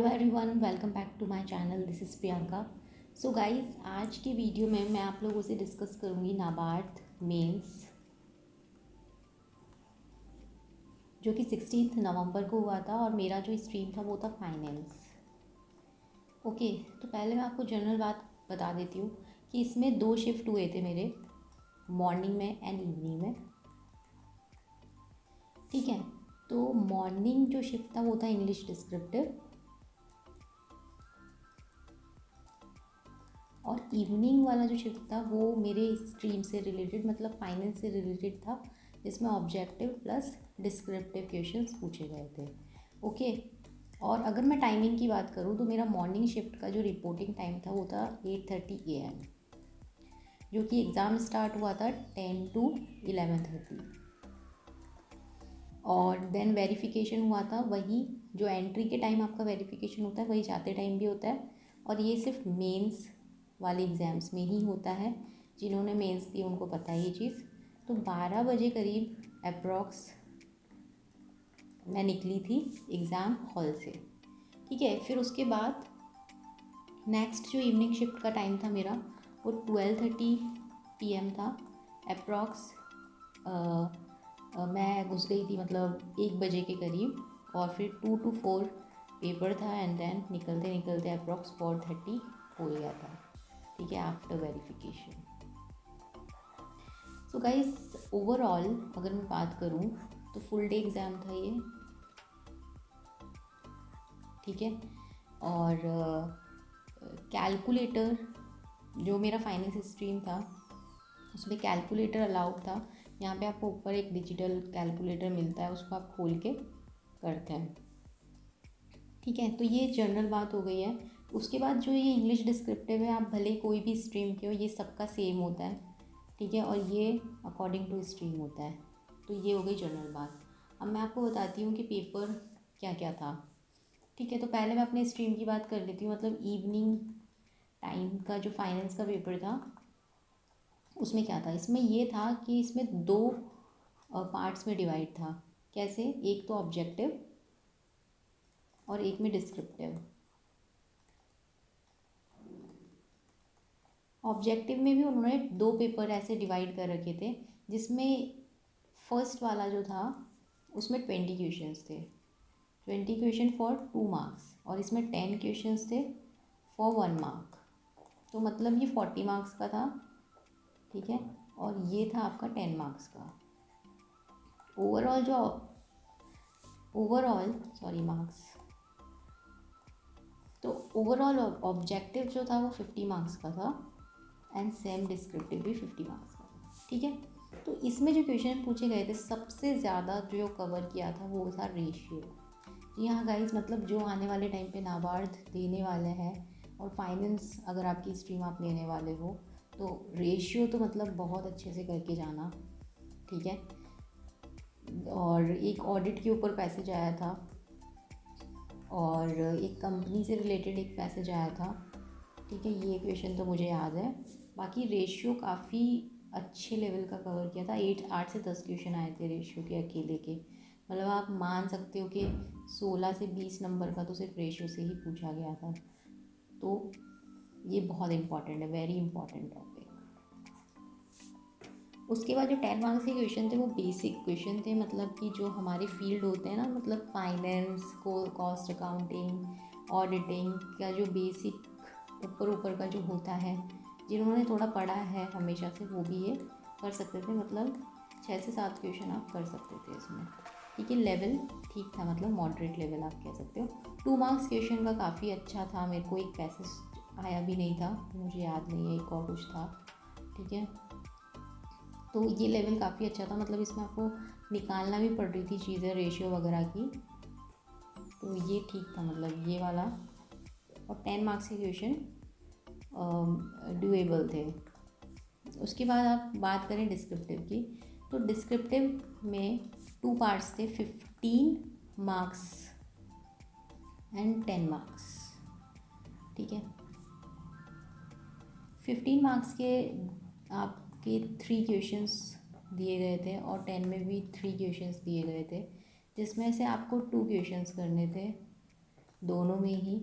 Hello everyone, welcome back to my channel. This is Priyanka. So guys, आज की video में मैं आप लोगों से डिस्कस करूँगी नाबार्ड मेंस, जो कि 16 नवंबर को हुआ था और मेरा जो स्ट्रीम था वो था फाइनेंस। ओके, तो पहले मैं आपको जनरल बात बता देती हूँ कि इसमें 2 शिफ्ट हुए थे मेरे, मॉर्निंग में एंड इवनिंग में। ठीक है, तो मॉर्निंग जो शिफ्ट था वो था इंग्लिश डिस्क्रिप्टिव और इवनिंग वाला जो शिफ्ट था वो मेरे स्ट्रीम से रिलेटेड, मतलब फाइनेंस से रिलेटेड था, जिसमें ऑब्जेक्टिव प्लस डिस्क्रिप्टिव क्वेश्चंस पूछे गए थे। ओके, और अगर मैं टाइमिंग की बात करूँ तो मेरा मॉर्निंग शिफ्ट का जो रिपोर्टिंग टाइम था वो था 8:30 AM, जो कि एग्ज़ाम स्टार्ट हुआ था 10 to 11:30, और देन वेरिफिकेशन हुआ था वही जो एंट्री के टाइम आपका वेरिफिकेशन होता है, वही जाते टाइम भी होता है। और ये सिर्फ मेंस वाले एग्ज़ाम्स में ही होता है, जिन्होंने मेंस दी उनको पता है ये चीज़। तो 12 बजे करीब अप्रॉक्स मैं निकली थी एग्ज़ाम हॉल से। ठीक है, फिर उसके बाद नेक्स्ट जो इवनिंग शिफ्ट का टाइम था मेरा वो 12:30 PM था अप्रॉक्स। मैं घुस गई थी मतलब 1 बजे के करीब, और फिर 2 to 4 पेपर था एंड देन निकलते निकलते अप्रॉक्स 4:30 हो गया था। ठीक है, after verification. So guys, overall अगर मैं बात करूँ तो फुल डे एग्ज़ाम था ये। ठीक है, और कैलकुलेटर जो मेरा फाइनेंस स्ट्रीम था उसमें कैलकुलेटर अलाउड था। यहाँ पे आपको ऊपर एक डिजिटल कैलकुलेटर मिलता है, उसको आप खोल के करते हैं। ठीक है, तो ये जनरल बात हो गई है। उसके बाद जो ये इंग्लिश डिस्क्रिप्टिव है, आप भले कोई भी स्ट्रीम के हो, ये सबका सेम होता है। ठीक है, और ये अकॉर्डिंग टू स्ट्रीम होता है। तो ये हो गई जनरल बात। अब मैं आपको बताती हूँ कि पेपर क्या क्या था। ठीक है, तो पहले मैं अपने स्ट्रीम की बात कर लेती हूँ। मतलब इवनिंग टाइम का जो फाइनेंस का पेपर था उसमें क्या था, इसमें ये था कि इसमें 2 पार्ट्स में डिवाइड था। कैसे, एक तो ऑब्जेक्टिव और एक में डिस्क्रिप्टिव। ऑब्जेक्टिव में भी उन्होंने 2 पेपर ऐसे डिवाइड कर रखे थे, जिसमें फर्स्ट वाला जो था उसमें 20 क्वेश्चंस थे, 20 क्वेश्चन फॉर 2 मार्क्स, और इसमें 10 क्वेश्चंस थे फॉर 1 मार्क। तो मतलब ये 40 मार्क्स का था। ठीक है, और ये था आपका 10 मार्क्स का। मार्क्स। तो ओवरऑल ऑब्जेक्टिव जो था वो 50 मार्क्स का था एंड सेम डिस्क्रिप्टिव भी 50 मार्क्स का था। ठीक है, तो इसमें जो क्वेश्चन पूछे गए थे सबसे ज़्यादा जो कवर किया था वो था रेशियो। जी हाँ गाइस, मतलब जो आने वाले टाइम पे नाबार्ड देने वाले हैं और फाइनेंस अगर आपकी स्ट्रीम आप लेने वाले हो तो रेशियो तो मतलब बहुत अच्छे से करके जाना। ठीक है, और एक ऑडिट के ऊपर पैसेज आया था और एक कंपनी से रिलेटेड एक पैसेज आया था। ठीक है, ये क्वेश्चन तो मुझे याद है। बाकी रेशियो काफ़ी अच्छे लेवल का कवर किया था। 8 से 10 क्वेश्चन आए थे रेशियो के अकेले के। मतलब आप मान सकते हो कि 16 से 20 नंबर का तो सिर्फ रेशियो से ही पूछा गया था। तो ये बहुत इंपॉर्टेंट है, वेरी इंपॉर्टेंट टॉपिक। उसके बाद जो 10 मार्क्स के क्वेश्चन थे वो बेसिक क्वेश्चन थे, मतलब कि जो हमारे फील्ड होते हैं ना, मतलब फाइनेंस को, कॉस्ट अकाउंटिंग, ऑडिटिंग का जो बेसिक ऊपर ऊपर का जो होता है, जिन्होंने थोड़ा पढ़ा है हमेशा से वो भी ये कर सकते थे। मतलब 6 से 7 क्वेश्चन आप कर सकते थे इसमें। ठीक है, लेवल ठीक था, मतलब मॉडरेट लेवल आप कह सकते हो। 2 मार्क्स क्वेश्चन का काफ़ी अच्छा था। मेरे को एक पैसेज आया भी नहीं था, मुझे याद नहीं है, एक और कुछ था। ठीक है, तो ये लेवल काफ़ी अच्छा था। मतलब इसमें आपको निकालना भी पड़ रही थी चीज़ें, रेशियो वगैरह की। तो ये ठीक था, मतलब ये वाला। और 10 मार्क्स के क्वेश्चन डुएबल थे। उसके बाद आप बात करें डिस्क्रिप्टिव की, तो डिस्क्रिप्टिव में 2 पार्ट्स थे, 15 मार्क्स एंड 10 मार्क्स। ठीक है, 15 मार्क्स के आपके 3 क्वेश्चंस दिए गए थे और 10 में भी 3 क्वेश्चंस दिए गए थे, जिसमें से आपको 2 क्वेश्चंस करने थे दोनों में ही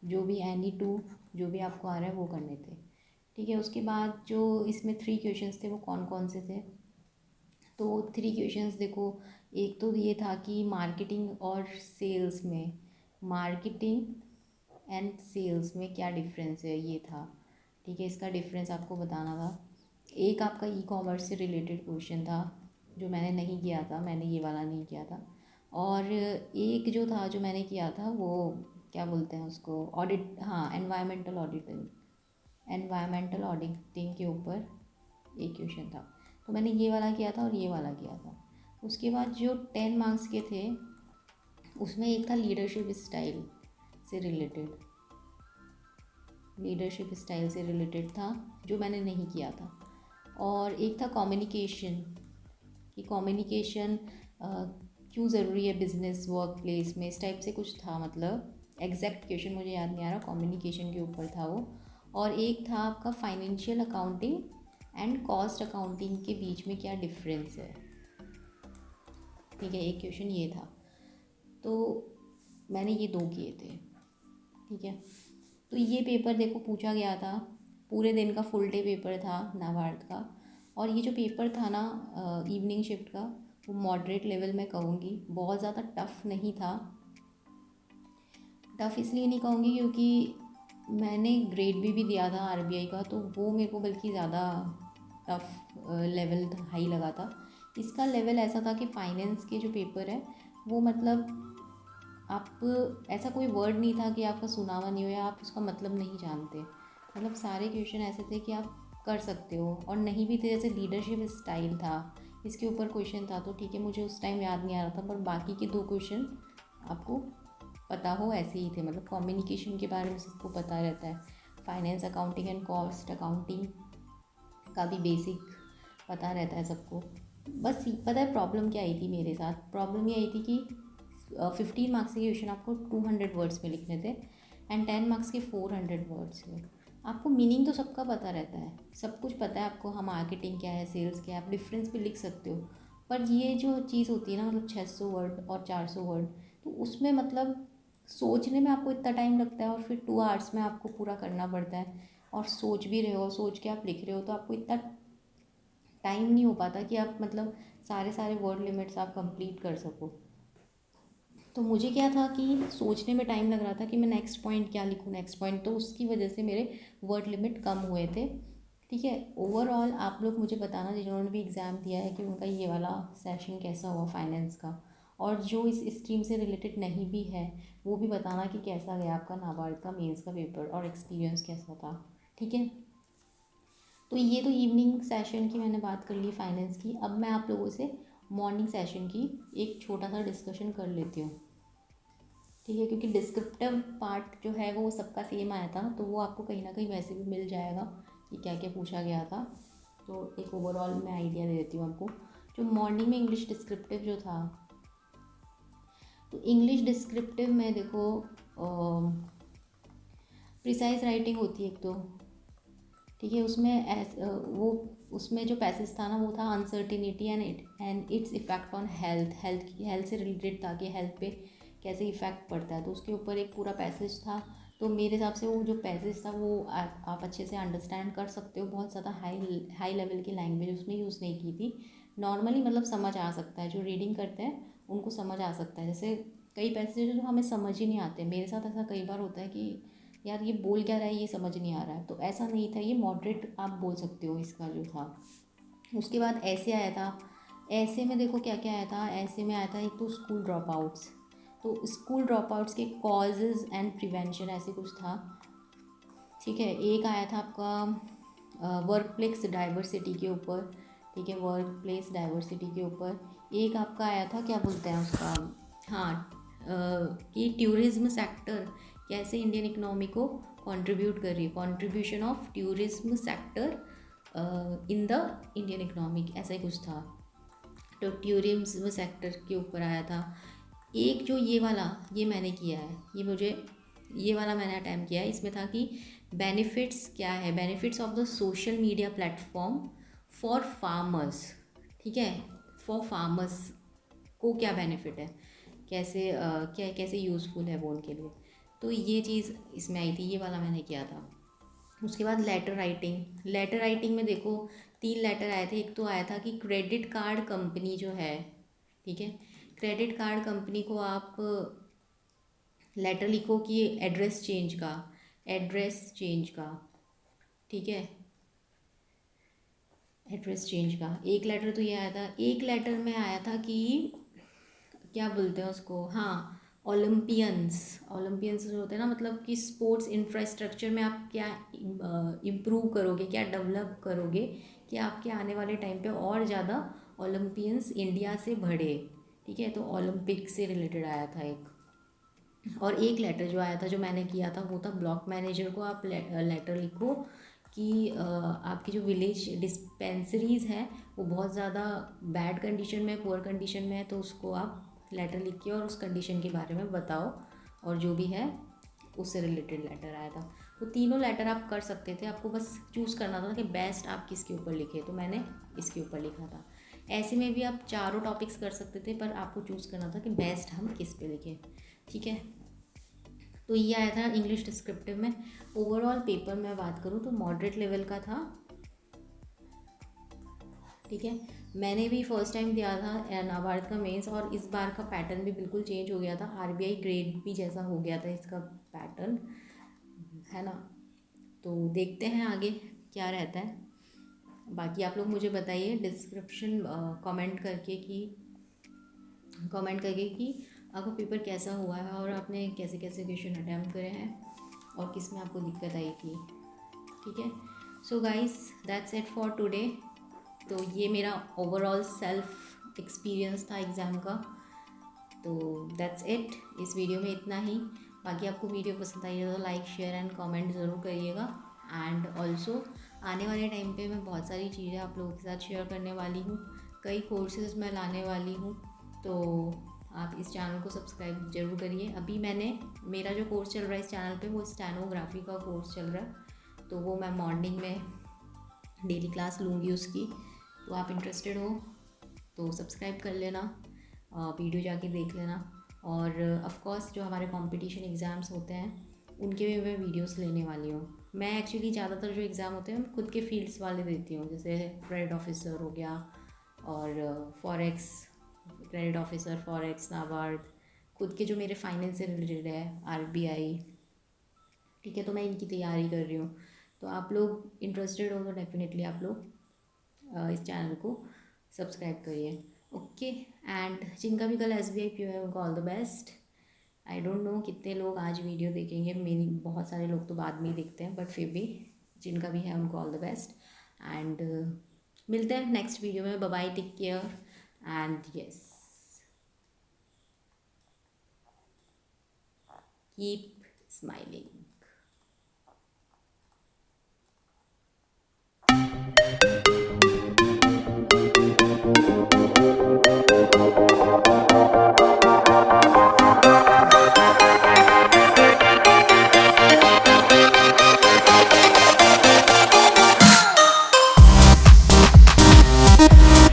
जो भी एनी टू जो भी आपको आ रहा है वो करने थे। ठीक है, उसके बाद जो इसमें 3 क्वेश्चंस थे वो कौन कौन से थे? तो 3 क्वेश्चंस देखो, एक तो ये था कि मार्केटिंग और सेल्स में, मार्केटिंग एंड सेल्स में क्या डिफरेंस है, ये था। ठीक है, इसका डिफरेंस आपको बताना था। एक आपका ई कॉमर्स से रिलेटेड क्वेश्चन था जो मैंने नहीं किया था, मैंने ये वाला नहीं किया था। और एक जो था जो मैंने किया था वो क्या बोलते हैं उसको, ऑडिट, हाँ, एनवायरमेंटल ऑडिटिंग के ऊपर एक क्वेश्चन था। तो मैंने ये वाला किया था और ये वाला किया था। उसके बाद जो 10 मार्क्स के थे उसमें एक था लीडरशिप स्टाइल से रिलेटेड, था जो मैंने नहीं किया था। और एक था कम्युनिकेशन, कि कम्युनिकेशन क्यों ज़रूरी है बिजनेस वर्क प्लेस में, इस टाइप से कुछ था। मतलब एग्जैक्ट क्वेश्चन मुझे याद नहीं आ रहा, कम्युनिकेशन के ऊपर था वो। और एक था आपका financial accounting and cost accounting के बीच में क्या डिफरेंस है। ठीक है, एक क्वेश्चन ये था। तो मैंने ये 2 किए थे। ठीक है, तो ये पेपर देखो पूछा गया था, पूरे दिन का फुल डे पेपर था नाबार्ड का। और ये जो पेपर था ना इवनिंग शिफ्ट का, वो मॉडरेट लेवल में कहूँगी, बहुत ज़्यादा टफ़ नहीं था। टफ़ इसलिए नहीं कहूँगी क्योंकि मैंने ग्रेड भी दिया था आरबीआई का, तो वो मेरे को बल्कि ज़्यादा टफ़ लेवल हाई लगा था। इसका लेवल ऐसा था कि फाइनेंस के जो पेपर है वो मतलब आप ऐसा कोई वर्ड नहीं था कि आपका सुना हुआ नहीं हो या आप उसका मतलब नहीं जानते। मतलब सारे क्वेश्चन ऐसे थे कि आप कर सकते हो, और नहीं भी थे। जैसे लीडरशिप स्टाइल था, इसके ऊपर क्वेश्चन था, तो ठीक है मुझे उस टाइम याद नहीं आ रहा था, पर बाकी के 2 क्वेश्चन आपको पता हो ऐसे ही थे। मतलब कम्युनिकेशन के बारे में सबको पता रहता है, finance accounting and cost accounting का भी बेसिक पता रहता है सबको। बस पता है प्रॉब्लम क्या आई थी मेरे साथ? प्रॉब्लम ये आई थी कि 15 मार्क्स के क्वेश्चन आपको 200 वर्ड्स में लिखने थे एंड 10 मार्क्स के 400 वर्ड्स में। आपको मीनिंग तो सबका पता रहता है, सब कुछ पता है आपको, हाँ मार्केटिंग क्या है, सेल्स क्या है, आप डिफरेंस भी लिख सकते हो। पर ये जो चीज़ होती है ना, मतलब 600 वर्ड और 400 वर्ड, तो उसमें मतलब सोचने में आपको इतना टाइम लगता है, और फिर 2 आवर्स में आपको पूरा करना पड़ता है। और सोच भी रहे हो, सोच के आप लिख रहे हो, तो आपको इतना टाइम नहीं हो पाता कि आप मतलब सारे वर्ड लिमिट्स आप कंप्लीट कर सको। तो मुझे क्या था कि सोचने में टाइम लग रहा था कि मैं नेक्स्ट पॉइंट क्या लिखूँ, नेक्स्ट पॉइंट, तो उसकी वजह से मेरे वर्ड लिमिट कम हुए थे। ठीक है, ओवरऑल आप लोग मुझे बताना जिन्होंने भी एग्ज़ाम दिया है कि उनका ये वाला सेशन कैसा हुआ फाइनेंस का, और जो इस स्ट्रीम से रिलेटेड नहीं भी है वो भी बताना कि कैसा गया आपका नाबार्ड का मेंस का पेपर और एक्सपीरियंस कैसा था। ठीक है, तो ये तो इवनिंग सेशन की मैंने बात कर ली फाइनेंस की। अब मैं आप लोगों से मॉर्निंग सेशन की एक छोटा सा डिस्कशन कर लेती हूँ। ठीक है, क्योंकि डिस्क्रिप्टिव पार्ट जो है वो सबका सेम आया था, तो वो आपको कहीं ना कहीं वैसे भी मिल जाएगा कि क्या क्या पूछा गया था। तो एक ओवरऑल मैं आइडिया दे देती हूँ आपको। जो मॉर्निंग में इंग्लिश डिस्क्रिप्टिव जो था, तो इंग्लिश डिस्क्रिप्टिव में देखो प्रिसाइज राइटिंग होती है एक तो। ठीक है, वो उसमें जो पैसेज था ना वो था uncertainty and it's effect on health से रिलेटेड था कि हेल्थ पे कैसे इफ़ेक्ट पड़ता है, तो उसके ऊपर एक पूरा पैसेज था। तो मेरे हिसाब से वो जो पैसेज था वो आप अच्छे से अंडरस्टैंड कर सकते हो। बहुत ज़्यादा हाई लेवल की लैंग्वेज उसमें यूज़ नहीं की थी, नॉर्मली मतलब समझ आ सकता है, जो रीडिंग करते हैं उनको समझ आ सकता है। जैसे कई पैसेज जो हमें समझ ही नहीं आते, मेरे साथ ऐसा कई बार होता है कि यार ये बोल क्या रहा है, ये समझ नहीं आ रहा है, तो ऐसा नहीं था, ये मॉडरेट आप बोल सकते हो इसका जो था। उसके बाद ऐसे आया था, ऐसे में देखो क्या क्या आया था। ऐसे में आया था एक तो स्कूल ड्रॉप आउट्स, तो स्कूल ड्रॉप आउट्स के कॉजेज़ एंड प्रिवेंशन ऐसे कुछ था। ठीक है, एक आया था आपका वर्क प्लेस डाइवर्सिटी के ऊपर। ठीक है, वर्क प्लेस डाइवर्सिटी के ऊपर एक आपका आया था, क्या बोलते हैं उसका, हाँ, कि टूरिज्म सेक्टर कैसे इंडियन इकोनॉमी को कंट्रीब्यूट कर रही है, contribution of tourism sector in the Indian economy, ऐसा ही कुछ था। तो टूरिज्म सेक्टर के ऊपर आया था। एक जो ये मैंने किया है, ये वाला मैंने अटैम्प्ट किया है। इसमें था कि बेनिफिट्स क्या है, benefits of the social media platform for farmers. ठीक है, फॉर फार्मर्स को क्या बेनिफिट है। कैसे यूज़फुल है वो उनके लिए। तो ये चीज़ इसमें आई थी, ये वाला मैंने किया था। उसके बाद लेटर राइटिंग में देखो 3 लेटर आए थे। एक तो आया था कि क्रेडिट कार्ड कंपनी जो है, ठीक है, क्रेडिट कार्ड कंपनी को आप लेटर लिखो कि एड्रेस चेंज का, ठीक है, एड्रेस चेंज का एक लेटर तो ये आया था। एक लेटर में आया था कि क्या बोलते हैं उसको, हाँ, ओलंपियंस जो होते हैं ना, मतलब कि स्पोर्ट्स इंफ्रास्ट्रक्चर में आप क्या इम्प्रूव करोगे, क्या डेवलप करोगे कि आपके आने वाले टाइम पे और ज़्यादा ओलंपियंस इंडिया से बढ़े, ठीक है। तो ओलंपिक से रिलेटेड आया था एक। और एक लेटर जो आया था जो मैंने किया था वो था ब्लॉक मैनेजर को आप लेटर लिखो कि आपकी जो विलेज डिस्पेंसरीज़ हैं वो बहुत ज़्यादा बैड कंडीशन में, पुअर कंडीशन में है, तो उसको आप लेटर लिख के और उस कंडीशन के बारे में बताओ, और जो भी है उससे रिलेटेड लेटर आया था। तो तीनों लेटर आप कर सकते थे, आपको बस चूज़ करना था कि बेस्ट आप किसके ऊपर लिखे। तो मैंने इसके ऊपर लिखा था। ऐसे में भी आप चारों टॉपिक्स कर सकते थे, पर आपको चूज़ करना था कि बेस्ट हम किस पे लिखें, ठीक है। तो ये आया था इंग्लिश डिस्क्रिप्टिव में। ओवरऑल पेपर में बात करूँ तो मॉडरेट लेवल का था, ठीक है। मैंने भी फर्स्ट टाइम दिया था नाबार्ड का मेंस, और इस बार का पैटर्न भी बिल्कुल चेंज हो गया था। आरबीआई ग्रेड भी जैसा हो गया था इसका पैटर्न, है ना। तो देखते हैं आगे क्या रहता है। बाकी आप लोग मुझे बताइए डिस्क्रिप्शन कमेंट करके कि आपका पेपर कैसा हुआ है और आपने कैसे कैसे क्वेश्चन अटैम्प्ट करे हैं और किस में आपको दिक्कत आई थी, ठीक है। So guys that's it for today. तो ये मेरा ओवरऑल सेल्फ एक्सपीरियंस था एग्ज़ाम का। तो दैट्स इट, इस वीडियो में इतना ही। बाकी आपको वीडियो पसंद आई है तो लाइक शेयर एंड कमेंट ज़रूर करिएगा। एंड ऑल्सो आने वाले टाइम पे मैं बहुत सारी चीज़ें आप लोगों के साथ शेयर करने वाली हूँ, कई कोर्सेज मैं लाने वाली हूँ। तो आप इस चैनल को सब्सक्राइब जरूर करिए। अभी मेरा जो कोर्स चल रहा है इस चैनल पे वो स्टेनोग्राफी का कोर्स चल रहा है, तो वो मैं मॉर्निंग में डेली क्लास लूँगी उसकी। तो आप इंटरेस्टेड हो तो सब्सक्राइब कर लेना, वीडियो जाके देख लेना। और ऑफ कोर्स जो हमारे कंपटीशन एग्ज़ाम्स होते हैं उनके भी मैं वीडियोस लेने वाली हूँ। मैं एक्चुअली ज़्यादातर जो एग्ज़ाम होते हैं खुद के फील्ड्स वाले देती हूँ, जैसे क्रेडिट ऑफिसर हो गया और forex, credit officer, forex, NABARD, खुद के जो मेरे फाइनेंस से रिलेटेड है, आरबीआई, ठीक है। तो मैं इनकी तैयारी कर रही हूँ। तो आप लोग इंटरेस्टेड हो तो डेफिनेटली आप लोग इस चैनल को सब्सक्राइब करिए, ओके। एंड जिनका भी कल एसबीआई पीओ है उनको all the best. I don't know कितने लोग आज वीडियो देखेंगे, मेरी बहुत सारे लोग तो बाद में ही देखते हैं, बट फिर भी जिनका भी है उनको ऑल द बेस्ट। एंड मिलते हैं नेक्स्ट वीडियो में। Bye bye, take care and yes, keep smiling.